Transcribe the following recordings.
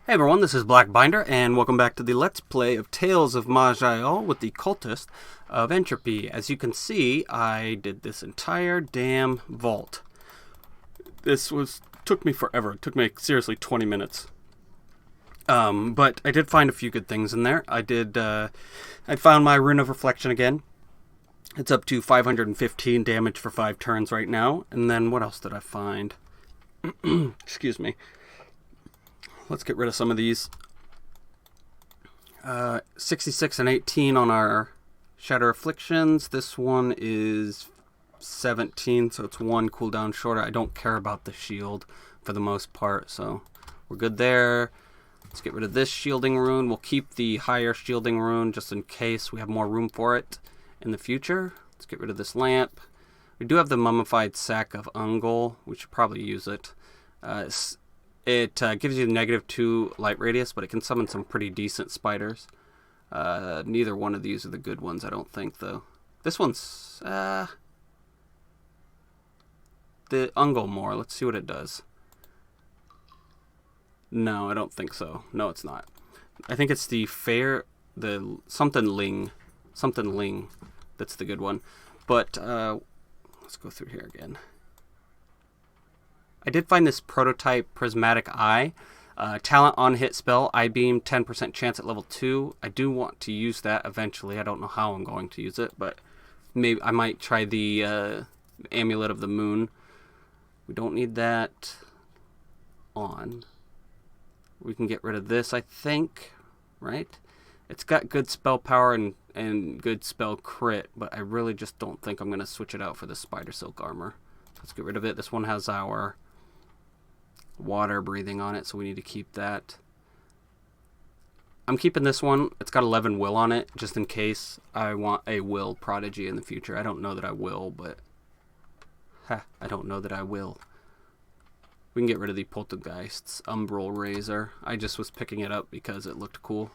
Hey everyone, this is Black Binder, and welcome back to the Let's Play of Tales of Maj'eyal with the Cultist of Entropy. As you can see, I did this entire damn vault. Took me forever. It took me seriously 20 minutes. But I did find a few good things in there. I found my Rune of Reflection again. It's up to 515 damage for 5 turns right now. And then what else did I find? Excuse me. Let's get rid of some of these. 66 and 18 on our Shatter Afflictions. This one is 17, so it's 1 cooldown shorter. I don't care about the shield for the most part, so we're good there. Let's get rid of this shielding rune. We'll keep the higher shielding rune just in case we have more room for it in the future. Let's get rid of this lamp. We do have the mummified sack of Ungol. We should probably use it. It gives you -2 light radius, but it can summon some pretty decent spiders. Neither one of these are the good ones, I don't think, though. This one's the Ungol more. Let's see what it does. No, I don't think so. No, it's not. I think it's the something ling that's the good one. But let's go through here again. I did find this prototype Prismatic Eye. Talent on hit spell, Eye Beam, 10% chance at level 2. I do want to use that eventually. I don't know how I'm going to use it, but maybe I might try the Amulet of the Moon. We don't need that on. We can get rid of this, I think, right? It's got good spell power and good spell crit, but I really just don't think I'm going to switch it out for the Spider Silk Armor. Let's get rid of it. This one has our water breathing on it, so we need to keep that. I'm keeping this one. It's got 11 will on it, just in case I want a will prodigy in the future. I don't know that I will, but I don't know that I will. We can get rid of the Poltergeist's Umbral Razor. I just was picking it up because it looked cool.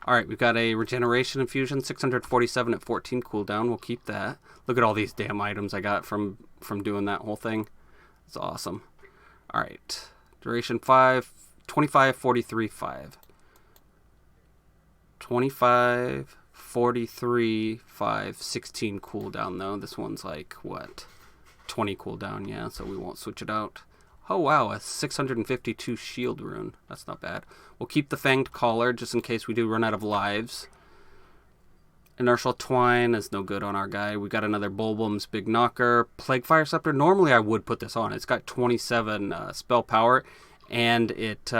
Alright, we've got a Regeneration Infusion, 647 at 14 cooldown. We'll keep that. Look at all these damn items I got from doing that whole thing. It's awesome. Alright, duration 5, 25, 43, 5. 25, 43, 5, 16 cooldown though. This one's like, what? 20 cooldown, yeah, so we won't switch it out. Oh wow, a 652 shield rune. That's not bad. We'll keep the Fanged Collar just in case we do run out of lives. Inertial Twine is no good on our guy. We got another Bulbum's Big Knocker. Plague Fire Scepter. Normally I would put this on. It's got 27 spell power, and it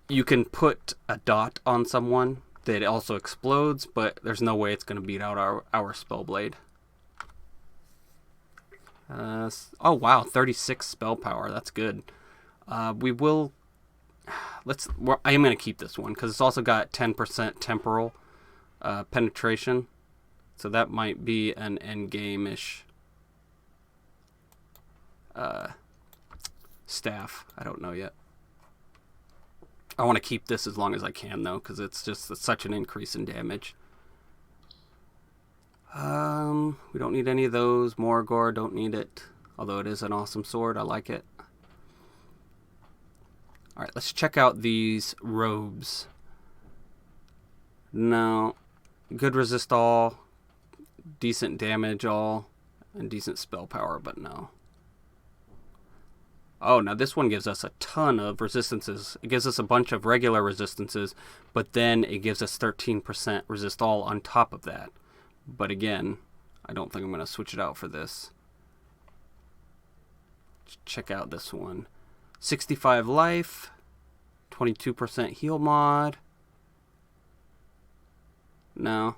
you can put a dot on someone that also explodes, but there's no way it's going to beat out our Spellblade. Oh wow, 36 spell power. That's good. I am going to keep this one because it's also got 10% temporal penetration, so that might be an end game-ish staff. I don't know yet. I want to keep this as long as I can though, because it's such an increase in damage. We don't need any of those. Morgor, don't need it. Although it is an awesome sword. I like it. Alright, let's check out these robes. No. Good resist all. Decent damage all. And decent spell power, but no. Oh, now this one gives us a ton of resistances. It gives us a bunch of regular resistances, but then it gives us 13% resist all on top of that. But again, I don't think I'm going to switch it out for this. Let's check out this one. 65 life, 22% heal mod. No.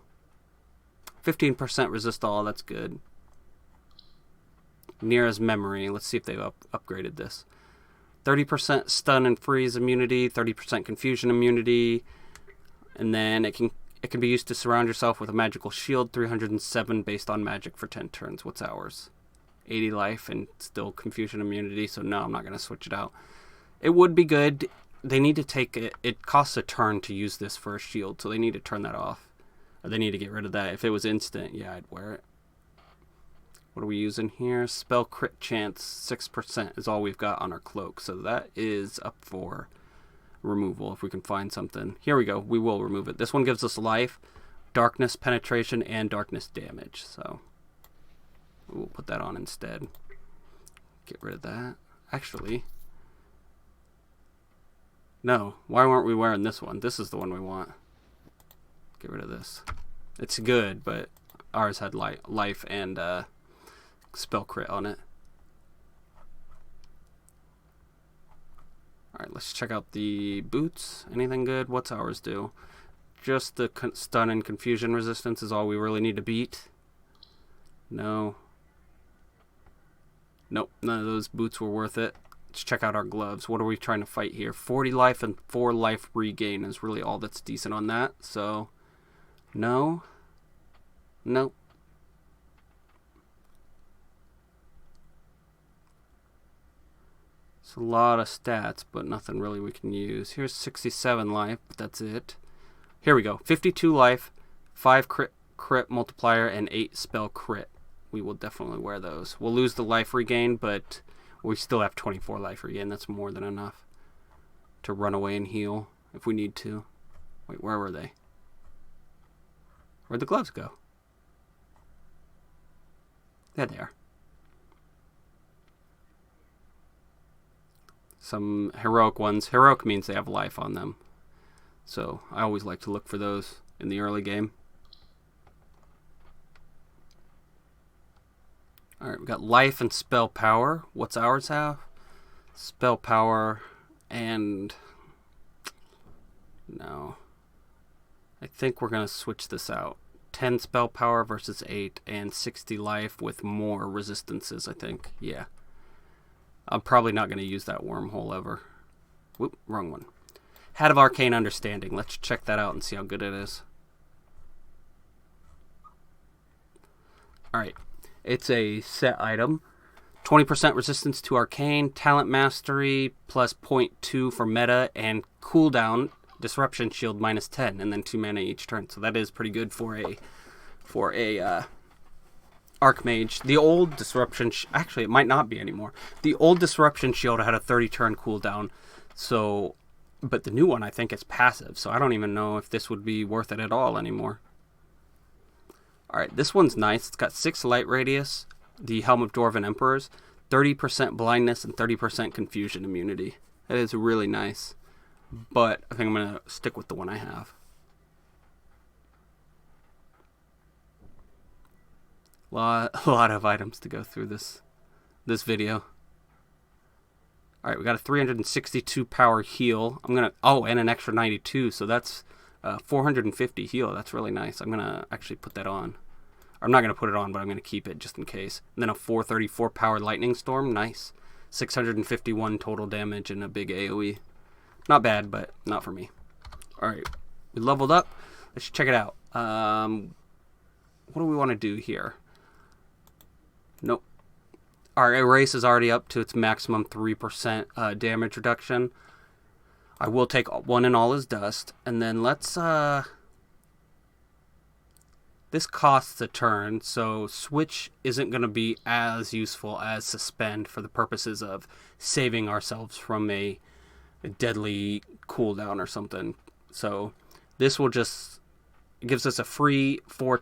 15% resist all, that's good. Nira's Memory, let's see if they've upgraded this. 30% stun and freeze immunity, 30% confusion immunity, and then it can be used to surround yourself with a magical shield, 307 based on magic for 10 turns. What's ours? 80 life and still confusion immunity, so no, I'm not going to switch it out. It would be good. They need to take it. It costs a turn to use this for a shield, so they need to turn that off. Or they need to get rid of that. If it was instant, yeah, I'd wear it. What are we using here? Spell crit chance 6% is all we've got on our cloak. So that is up for removal if we can find something. Here we go. We will remove it. This one gives us life, darkness penetration, and darkness damage. So we'll put that on instead. Get rid of that. Actually, no. Why weren't we wearing this one? This is the one we want. Get rid of this. It's good, but ours had life and spell crit on it. Alright, let's check out the boots. Anything good? What's ours do? Just the stun and confusion resistance is all we really need to beat. No. Nope, none of those boots were worth it. Let's check out our gloves. What are we trying to fight here? 40 life and 4 life regain is really all that's decent on that. So, no. Nope. It's a lot of stats, but nothing really we can use. Here's 67 life, but that's it. Here we go. 52 life, 5 crit multiplier, and 8 spell crit. We will definitely wear those. We'll lose the life regain, but we still have 24 life regain. That's more than enough to run away and heal if we need to. Wait, where were they? Where'd the gloves go? There they are. Some heroic ones. Heroic means they have life on them. So I always like to look for those in the early game. Alright, we got life and spell power. What's ours have? Spell power and... no. I think we're going to switch this out. 10 spell power versus 8 and 60 life with more resistances, I think. Yeah. I'm probably not going to use that wormhole ever. Whoop, wrong one. Hat of Arcane Understanding. Let's check that out and see how good it is. Alright. It's a set item. 20% resistance to Arcane, Talent Mastery, plus 0.2 for meta, and cooldown, Disruption Shield minus 10, and then 2 mana each turn. So that is pretty good for a Archmage. The old Disruption... actually, it might not be anymore. The old Disruption Shield had a 30-turn cooldown, so... but the new one, I think, is passive, so I don't even know if this would be worth it at all anymore. Alright, this one's nice. It's got 6 light radius, the Helm of Dwarven Emperors, 30% blindness, and 30% confusion immunity. That is really nice. But I think I'm going to stick with the one I have. A lot of items to go through this video. Alright, we got a 362 power heal. I'm going to... oh, and an extra 92, so that's... 450 heal. That's really nice. I'm going to actually put that on. I'm not going to put it on, but I'm going to keep it just in case. And then a 434 power lightning storm. Nice. 651 total damage and a big AoE. Not bad, but not for me. Alright. We leveled up. Let's check it out. What do we want to do here? Nope. Our erase is already up to its maximum 3% damage reduction. I will take one and all as dust, and then let's, this costs a turn, so switch isn't going to be as useful as suspend for the purposes of saving ourselves from a deadly cooldown or something. So this will just, it gives us a free 3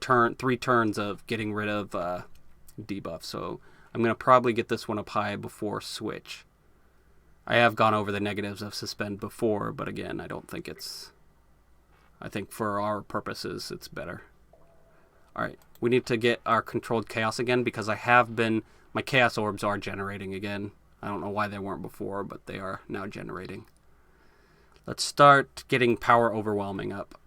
turns of getting rid of debuff, so I'm going to probably get this one up high before switch. I have gone over the negatives of suspend before, but again, I don't think it's... I think for our purposes, it's better. Alright, we need to get our controlled chaos again, because I have been... my chaos orbs are generating again. I don't know why they weren't before, but they are now generating. Let's start getting power overwhelming up.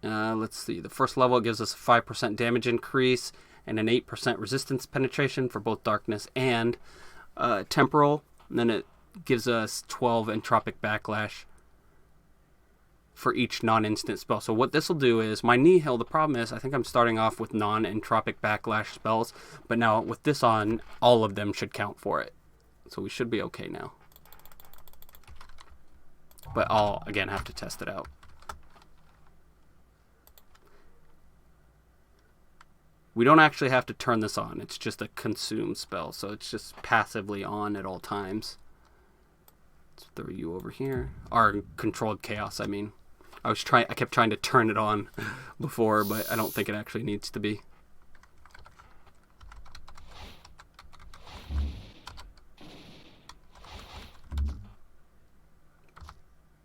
Let's see. The first level gives us a 5% damage increase, and an 8% resistance penetration for both darkness and temporal. And then it gives us 12 entropic backlash for each non-instant spell. So what this will do is, my Nihil, the problem is, I think I'm starting off with non-entropic backlash spells, but now with this on, all of them should count for it. So we should be okay now. But I'll, again, have to test it out. We don't actually have to turn this on. It's just a consume spell, so it's just passively on at all times. Let's throw you over here. Our controlled chaos, I mean. I kept trying to turn it on before, but I don't think it actually needs to be.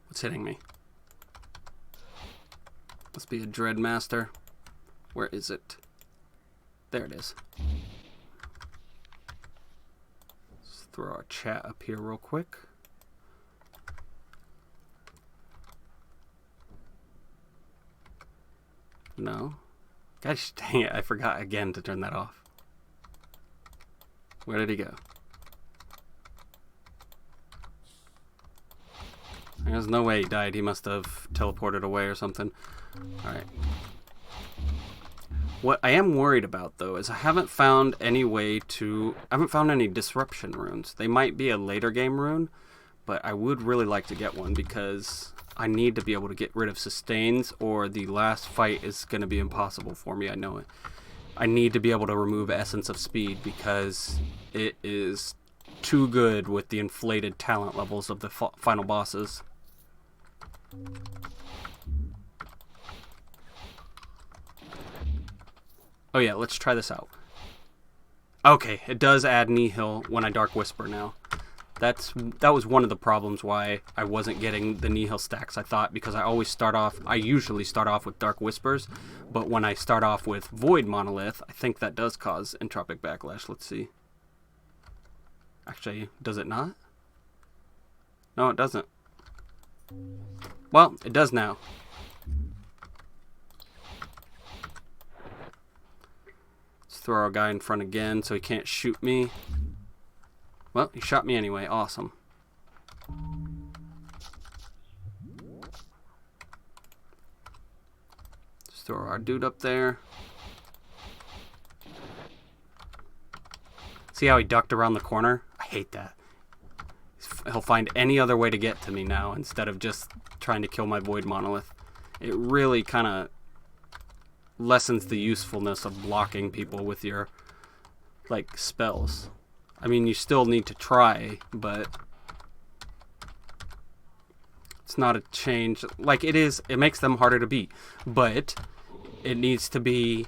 What's hitting me? Must be a Dread Master. Where is it? There it is. Let's throw our chat up here real quick. No. Gosh dang it, I forgot again to turn that off. Where did he go? There's no way he died. He must have teleported away or something. Alright. What I am worried about, though, is I haven't found any disruption runes. They might be a later game rune, but I would really like to get one because I need to be able to get rid of sustains, or the last fight is going to be impossible for me. I know it. I need to be able to remove Essence of Speed because it is too good with the inflated talent levels of the final bosses. Oh yeah, let's try this out. Okay, it does add Nihil when I Dark Whisper now. That was one of the problems why I wasn't getting the Nihil stacks, I thought, because I usually start off with Dark Whispers, but when I start off with Void Monolith, I think that does cause Entropic Backlash. Let's see. Actually, does it not? No, it doesn't. Well, it does now. Let's throw our guy in front again so he can't shoot me. Well, he shot me anyway. Awesome. Let's throw our dude up there. See how he ducked around the corner? I hate that. He'll find any other way to get to me now instead of just trying to kill my Void Monolith. It really kind of lessens the usefulness of blocking people with your, like, spells. I mean, you still need to try, but it's not a change. Like, it makes them harder to beat, but it needs to be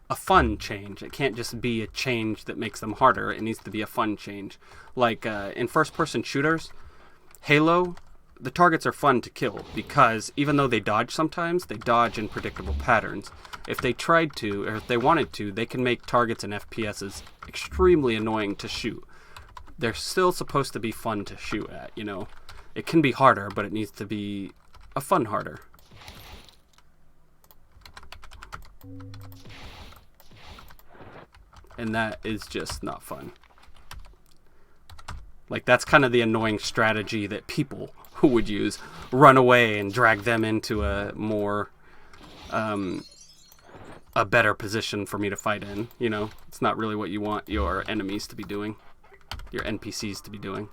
a fun change. It can't just be a change that makes them harder. It needs to be a fun change. Like, in first-person shooters, Halo, the targets are fun to kill because even though they dodge sometimes, they dodge in predictable patterns. If they tried to, or if they wanted to, they can make targets in FPSs extremely annoying to shoot. They're still supposed to be fun to shoot at, you know. It can be harder, but it needs to be a fun harder. And that is just not fun. Like, that's kind of the annoying strategy that people who would use. Run away and drag them into a more, a better position for me to fight in, you know? It's not really what you want your enemies to be doing. Your NPCs to be doing.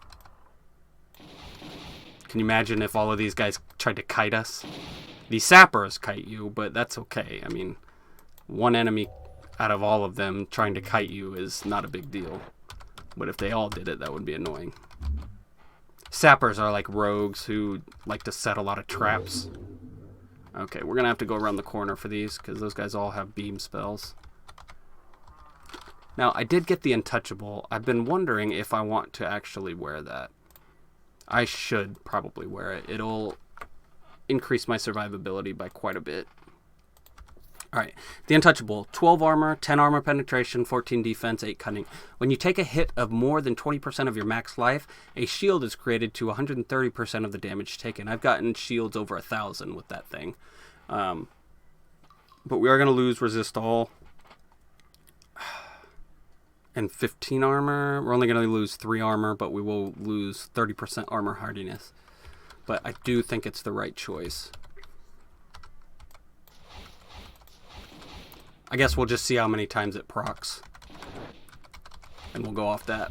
Can you imagine if all of these guys tried to kite us? The sappers kite you, but that's okay. I mean, one enemy out of all of them trying to kite you is not a big deal. But if they all did it, that would be annoying. Sappers are like rogues who like to set a lot of traps. Okay, we're going to have to go around the corner for these because those guys all have beam spells. Now, I did get the Untouchable. I've been wondering if I want to actually wear that. I should probably wear it. It'll increase my survivability by quite a bit. Alright, the Untouchable. 12 armor, 10 armor penetration, 14 defense, 8 cunning. When you take a hit of more than 20% of your max life, a shield is created to 130% of the damage taken. I've gotten shields over 1,000 with that thing. But we are going to lose resist all. And 15 armor. We're only going to lose 3 armor, but we will lose 30% armor hardiness. But I do think it's the right choice. I guess we'll just see how many times it procs. And we'll go off that.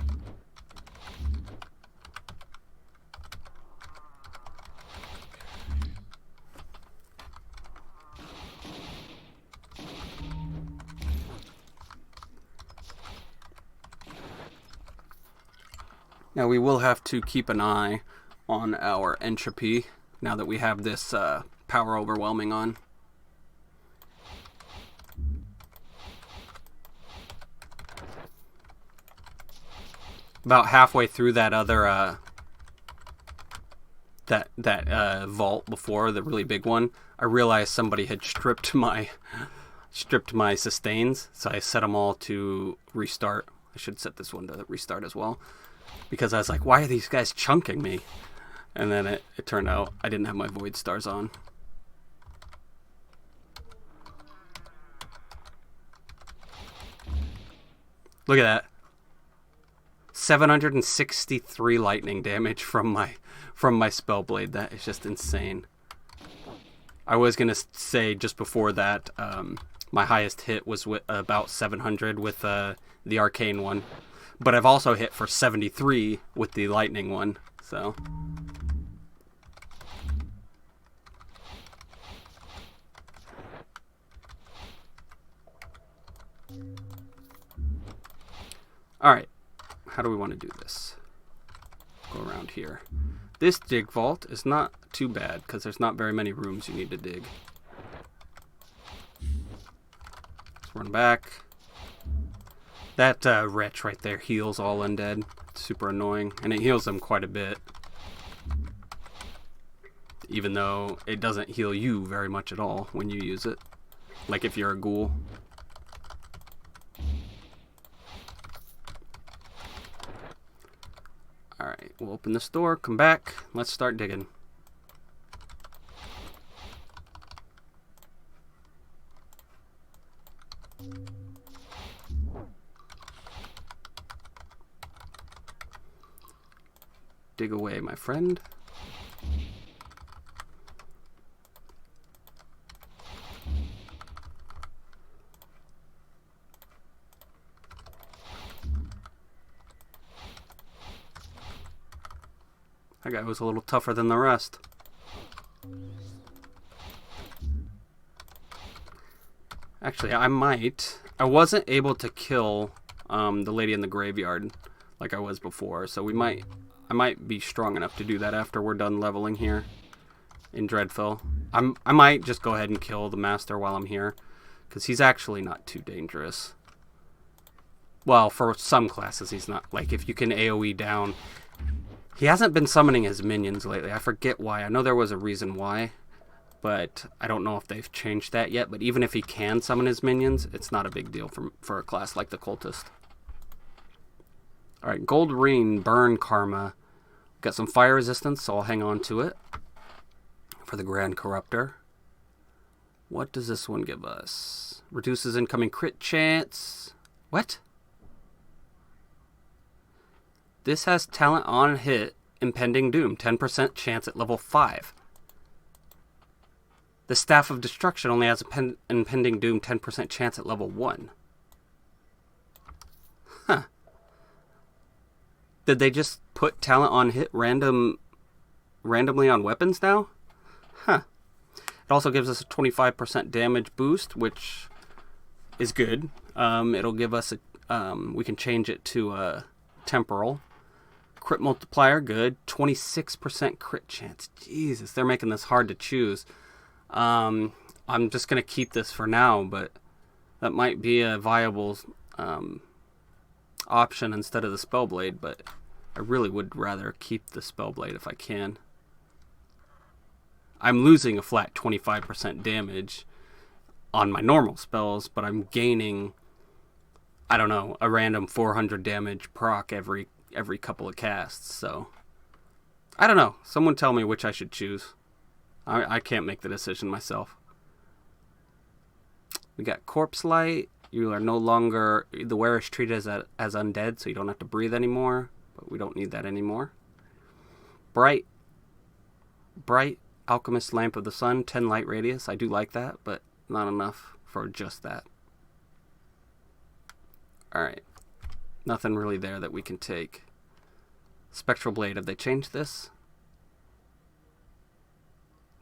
Now we will have to keep an eye on our entropy now that we have this power overwhelming on. About halfway through that other vault before, the really big one, I realized somebody had stripped my sustains, so I set them all to restart. I should set this one to restart as well, because I was like, why are these guys chunking me? And then it turned out I didn't have my void stars on. Look at that. 763 lightning damage from my spellblade. That is just insane. I was gonna say just before that, my highest hit was with about 700 with the arcane one, but I've also hit for 73 with the lightning one. So. All right. How do we want to do this? Go around here. This dig vault is not too bad because there's not very many rooms you need to dig. Let's run back. That wretch right there heals all undead. It's super annoying, and it heals them quite a bit. Even though it doesn't heal you very much at all when you use it. Like if you're a ghoul. Alright, we'll open this door, come back, let's start digging. Dig away, my friend. That guy was a little tougher than the rest. Actually, I wasn't able to kill the lady in the graveyard like I was before, so I might be strong enough to do that after we're done leveling here in Dreadfell. I might just go ahead and kill the master while I'm here, because he's actually not too dangerous. Well, for some classes he's not. Like, if you can AoE down... He hasn't been summoning his minions lately. I forget why. I know there was a reason why, but I don't know if they've changed that yet. But even if he can summon his minions, it's not a big deal for a class like the Cultist. Alright, Gold Ring, Burn Karma. Got some fire resistance, so I'll hang on to it for the Grand Corruptor. What does this one give us? Reduces incoming crit chance. What? This has talent on hit, Impending Doom, 10% chance at level 5. The Staff of Destruction only has Impending Doom, 10% chance at level 1. Huh. Did they just put talent on hit randomly on weapons now? Huh. It also gives us a 25% damage boost, which is good. It'll give us we can change it to temporal. Crit multiplier, good. 26% crit chance. Jesus, they're making this hard to choose. I'm just going to keep this for now, but that might be a viable option instead of the Spellblade, but I really would rather keep the Spellblade if I can. I'm losing a flat 25% damage on my normal spells, but I'm gaining, I don't know, a random 400 damage proc every couple of casts, so I don't know. Someone tell me which I should choose. I can't make the decision myself. We got Corpse Light. You are no longer... The wearer is treated as undead, so you don't have to breathe anymore, but we don't need that anymore. Bright Alchemist Lamp of the Sun, 10 light radius. I do like that, but not enough for just that. Alright. Nothing really there that we can take. Spectral Blade, have they changed this?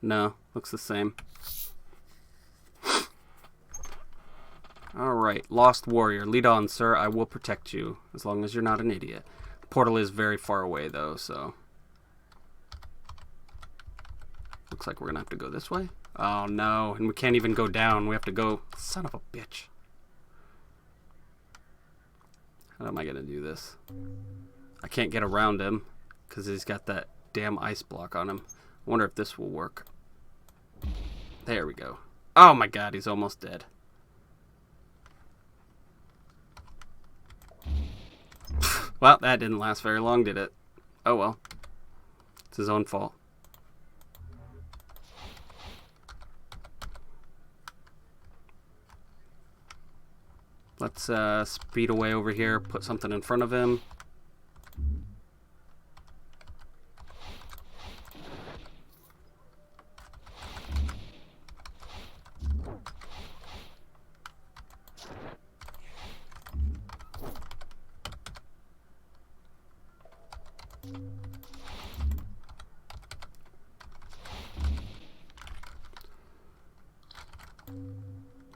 No, looks the same. Alright, Lost Warrior. Lead on, sir. I will protect you, as long as you're not an idiot. Portal is very far away, though, so... Looks like we're gonna have to go this way. Oh, no. And we can't even go down. We have to go... Son of a bitch. How am I gonna do this? I can't get around him, because he's got that damn ice block on him. I wonder if this will work. There we go. Oh my god, he's almost dead. Well, that didn't last very long, did it? Oh well. It's his own fault. Let's speed away over here, put something in front of him.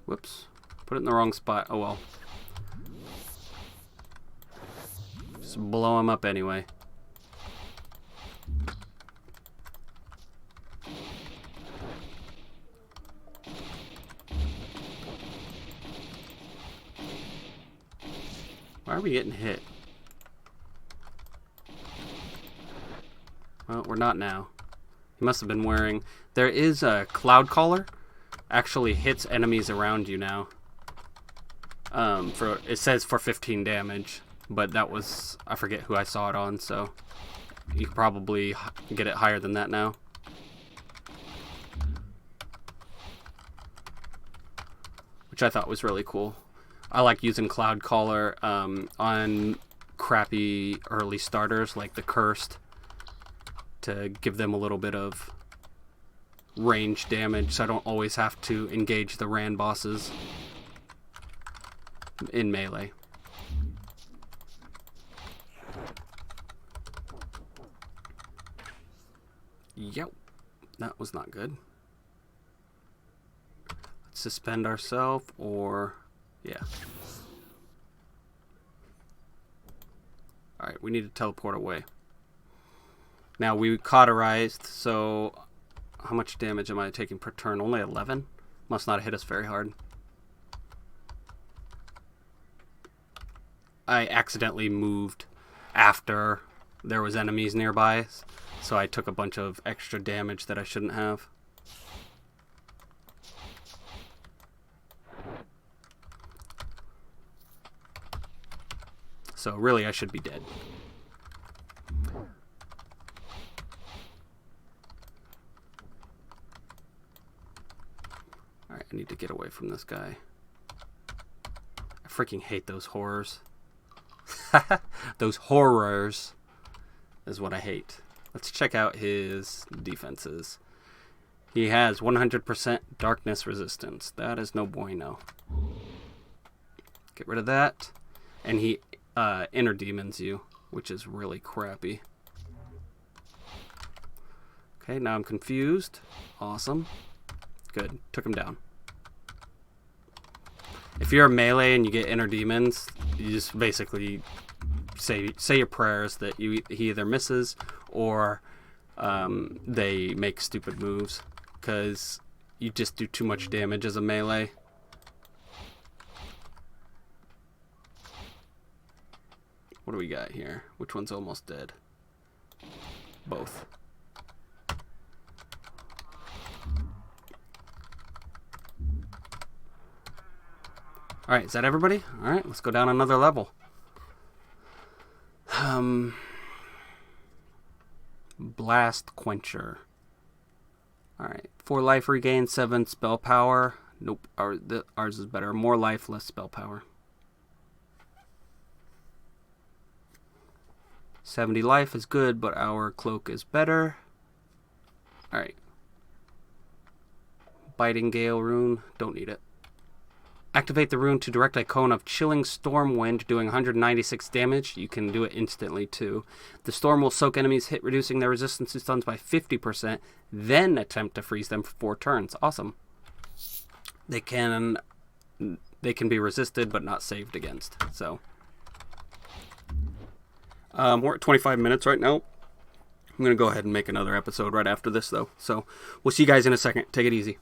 Whoops. Put it in the wrong spot. Oh well. Just blow him up anyway. Why are we getting hit? Well, we're not now. He must have been wearing... There is a cloud collar. Actually hits enemies around you now. It says for 15 damage, but that was... I forget who I saw it on, so... You could probably get it higher than that now. Which I thought was really cool. I like using Cloud Caller on crappy early starters like the Cursed to give them a little bit of range damage, so I don't always have to engage the Ran bosses in melee. Yep, that was not good. Let's suspend ourselves, or yeah. Alright, we need to teleport away. Now we cauterized, so how much damage am I taking per turn? Only 11? Must not have hit us very hard. I accidentally moved after there was enemies nearby, so I took a bunch of extra damage that I shouldn't have. So really I should be dead. Alright, I need to get away from this guy. I freaking hate those horrors. Those horrors is what I hate. Let's check out his defenses. He has 100% darkness resistance. That is no bueno. Get rid of that. And he inner demons you, which is really crappy. Okay, now I'm confused. Awesome. Good. Took him down. If you're a melee and you get inner demons, you just basically say your prayers that he either misses or they make stupid moves, because you just do too much damage as a melee. What do we got here? Which one's almost dead? Both. Alright, is that everybody? Alright, let's go down another level. Blast Quencher. Alright, 4 life regain, 7 spell power. Nope, ours is better. More life, less spell power. 70 life is good, but our cloak is better. Alright. Biting Gale rune, don't need it. Activate the rune to direct a cone of chilling storm wind, doing 196 damage. You can do it instantly too. The storm will soak enemies hit, reducing their resistance to stuns by 50%, then attempt to freeze them for 4 turns. Awesome. They can be resisted but not saved against. So We're at 25 minutes right now. I'm going to go ahead and make another episode right after this, though. So we'll see you guys in a second. Take it easy.